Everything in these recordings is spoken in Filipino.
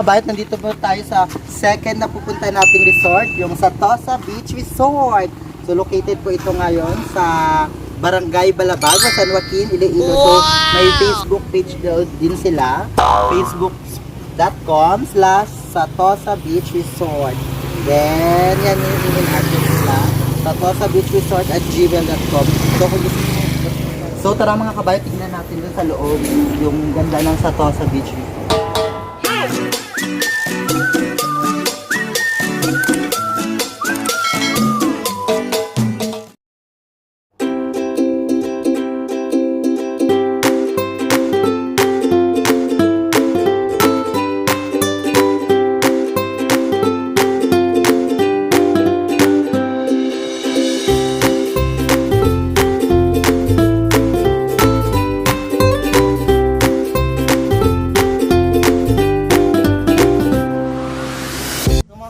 Kabayat, nandito po tayo sa second na pupunta nating resort, yung Satosa Beach Resort. So located po ito ngayon sa Brgy Balabago, San Joaquin Iloilo. So may Facebook page din sila, facebook.com/Satosa Beach Resort. Then yan yung email address nila, satosabeachresort@gmail.com. So kung gusto nyo, so tara mga kabayat, tingnan natin doon sa loob yung ganda ng Satosa Beach Resort.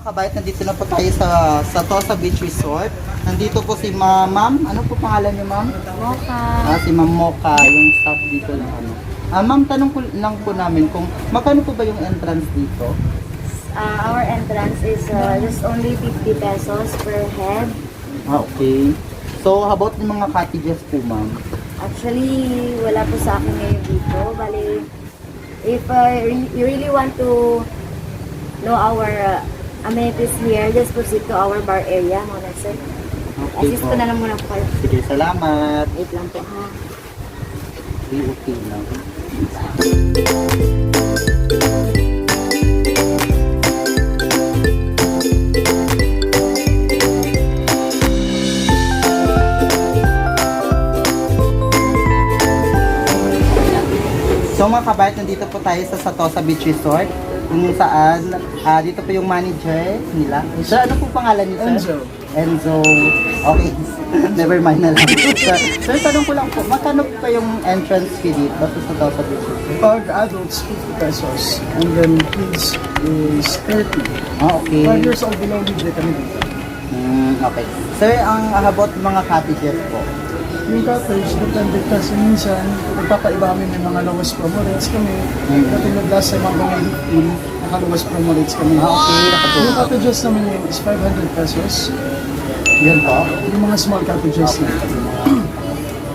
Kabayat, nandito na po tayo sa Satosa Beach Resort. Nandito po si ma'am. Ano po pangalan niyo, ma'am? Mocha. Si Ma'am Mocha, yung staff dito ng ano. Ma'am, tanong ko lang po namin kung magkano po ba yung entrance dito? Our entrance is just only 50 pesos per head. Okay. So, how about yung mga cottages po, ma'am? Actually, wala po sa akin ngayon dito. Bali, if you really want to know our amenities here, just proceed to our bar area, muna sir. Okay Assist ko na lang muna po kayo. Sige, salamat. Wait lang po ha. Okay lang. So mga kabayat, nandito po tayo sa Satosa Beach Resort, kung saan dito po yung manager nila. Sir, ano po pangalan niyo, sir? Enzo. Okay, never mind na lang. Sir, tanong ko lang po, magkano pa yung entrance fee dito sa Satosa Beach Resort? Pag adults, 50 pesos. And then kids is 30. Okay. 5 years old below, libre kami dito. Okay. Sir, ang about mga cottages po? Yung cottage, depende kasi minsan, nagpapaiba kami ng mga lowest promo rates kami. Katulad last time hanggang 18, naka-lowest promo rates kami. Okay, Yung cottages naman yun is 500 pesos. Yan po? Yung mga small cottages na.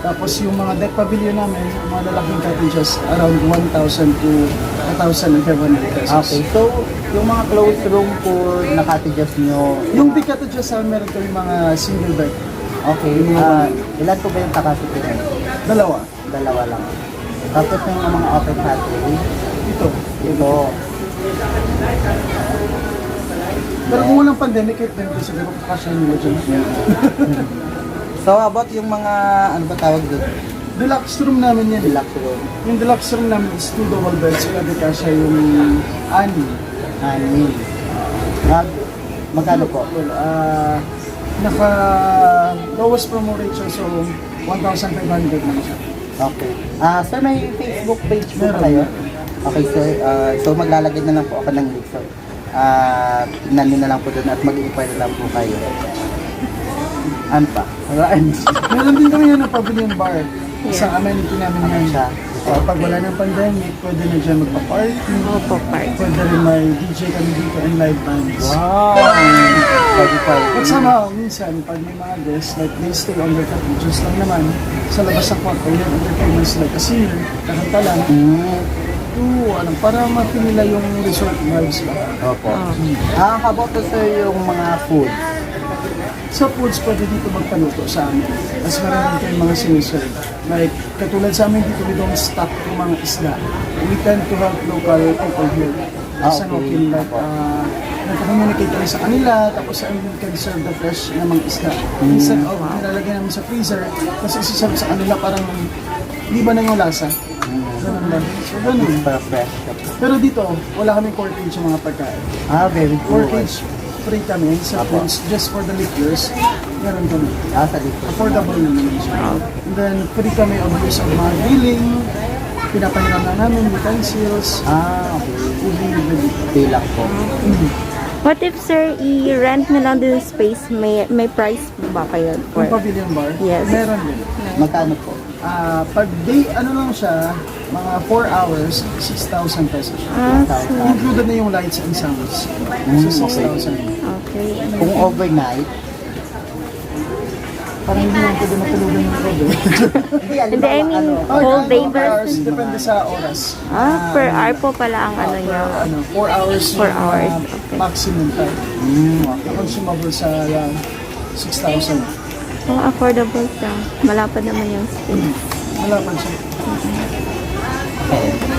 Tapos yung mga deck pavilion namin, mga lalaking cottages, around 1,000 to 1,500 pesos. Okay, so yung mga closed room for na cottages nyo? Yung big cottages namin, meron kami mga single bed. Okay, ilan po ba yung capacity nyo? Dalawa. Dalawa lang. Tapos yung mga open cottage? Ito. Ito. Pero kung walang pandemic, kahit ganito siguro kasya nila dyan. So about yung mga, ano ba tawag doon? Deluxe room namin yan. Deluxe room. Yung deluxe room namin is 2 double beds. Kaya kasya yung ani. Ani. Magkano po? Well, naka lowest promo rate siya, so 1,500 naman siya. Okay. Sir, may Facebook page po Meron. kayo? Okay, sir. So maglalagay na lang po ako ng link, sir. Tignan nyo na lang po doon at mag-inquire na lang po kayo. Ano pa? Meron din kami yan ng pavilion bar. Isang amenity namin yan. Siya. So, pag wala ng pandemic, pwede na dyan magpa-party. Pwede rin may DJ kami dito and live bands. Wow! But somehow, minsan, pag may mga guests, like they stay on their cottages lang naman, sa labas ng kwarto, yung entertainments like a singer, kakanta lang. Para ma-feel nila yung resort vibes ba? Opo. How about to, sir, yung mga food? Sa foods, pwede dito magpaluto sa amin. Mas meron din kayong mga siniserve. Like, katulad sa amin dito, we don't stock yung mga isda. We tend to have local people here. Sa Nokin, like, nagka-communicate kami sa kanila, tapos sa amin can serve the fresh na mga isda. Minsan, nilalagay namin sa freezer, tapos isiserve sa kanila parang di ba na yung lasa? Ganun lang. So, ganun. Para fresh. Pero dito, wala kaming corkage yung mga pagkain. Very good. Corkage free kami sa foods, just for the liquors. Meron kami. Sa dito. Affordable naman siya. And then, free kami of use of mga grilling. Pinapahiram na namin, utensils. Okay. Bilak po. What if, sir, i-rent na lang din space, may price ba kayo? Yung pavilion bar, Yes. meron din. Magkano po? Pag day, ano lang siya, mga 4 hours, 6,000 pesos siya. Included na yung lights and sounds. So, 6,000. Okay. Kung overnight, Parang hindi lang pwede matulugan yung crowd eh. hindi, Hindi, I alimbawa, mean, ano, whole day 4 hours, versus... depende sa oras. Per hour po pala ang ano niya. 4 hours 4 yung, hours, okay. maximum time. okay. Consumable sa 6,000. Affordable siya. Malapad naman yung space. Wala pa siya. Okay.